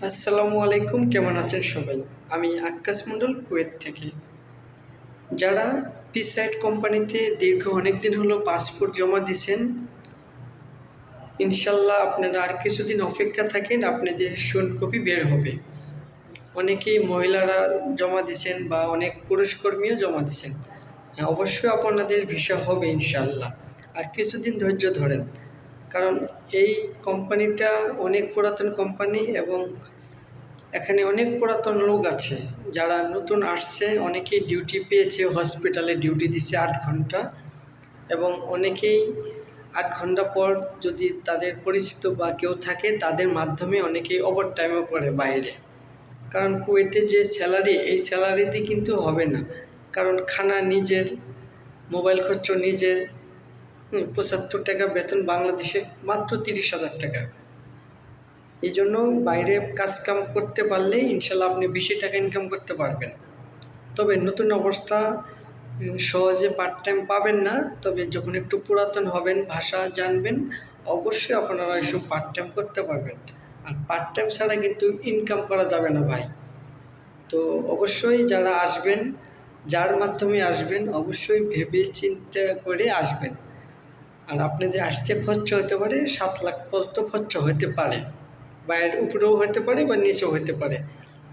আসসালামু আলাইকুম, কেমন আছেন সবাই? আমি আক্কাস মণ্ডল, কুয়েত থেকে। যারা পিসাইড কোম্পানিতে দীর্ঘ অনেক দিন হলো পাসপোর্ট জমা দিয়েছেন, ইনশাল্লাহ আপনারা আর কিছুদিন অপেক্ষা থাকেন, আপনাদের সোন কপি বের হবে। অনেকেই মহিলারা জমা দিয়েছেন বা অনেক পুরুষ কর্মীও জমা দিয়েছেন। হ্যাঁ, অবশ্যই আপনাদের ভিসা হবে ইনশাল্লাহ। আর কিছুদিন ধৈর্য ধরেন, কারণ এই কোম্পানিটা অনেক পুরাতন কোম্পানি এবং এখানে অনেক পুরাতন লোক আছে যারা নতুন আসছে। অনেকেই ডিউটি পেয়েছে, হসপিটালে ডিউটি দিচ্ছে 8 ঘন্টা, এবং অনেকেই 8 ঘন্টা পর যদি তাদের পরিচিত বা কেউ থাকে তাদের মাধ্যমে অনেকেই ওভার টাইমও করে বাইরে। কারণ কুয়েতে যে স্যালারি, এই স্যালারিতে কিন্তু হবে না, কারণ খানা নিজের, মোবাইল খরচ নিজের। 75 টাকা বেতন, বাংলাদেশে মাত্র 30,000 টাকা। এই জন্য বাইরে কাজ কাম করতে পারলে ইনশাল্লাহ আপনি বেশি টাকা ইনকাম করতে পারবেন। তবে নতুন অবস্থা, সহজে পার্ট টাইম পাবেন না। তবে যখন একটু পুরাতন হবেন, ভাষা জানবেন, অবশ্যই আপনারা এসব পার্ট টাইম করতে পারবেন। আর পার্ট টাইম ছাড়া কিন্তু ইনকাম করা যাবে না ভাই। তো অবশ্যই যারা আসবেন, যার মাধ্যমে আসবেন, অবশ্যই ভেবে চিন্তা করে আসবেন। আর আপনাদের আসতে খরচ হতে পারে 7 লাখ পর্যন্ত খরচ হতে পারে, বা এর উপরেও হতে পারে বা নিচেও হতে পারে।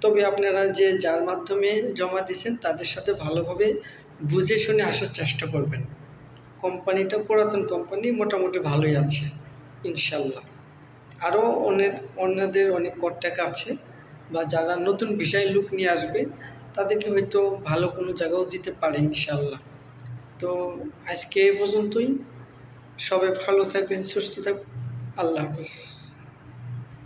তবে আপনারা যে যার মাধ্যমে জমা দিয়েছেন তাদের সাথে ভালোভাবে বুঝে শুনে আসার চেষ্টা করবেন। কোম্পানিটা পুরাতন কোম্পানি, মোটামুটি ভালোই আছে ইনশাল্লাহ। আরও অন্যদের অনেক কন্ট্যাক্ট আছে, বা যারা নতুন ভিসায় লোক নিয়ে আসবে তাদেরকে হয়তো ভালো কোনো জায়গাও দিতে পারে ইনশাল্লাহ। তো আজকে এ পর্যন্তই। সবাই ভালো থাকবেন, সুস্থ থাকবেন। আল্লাহ হাফেজ।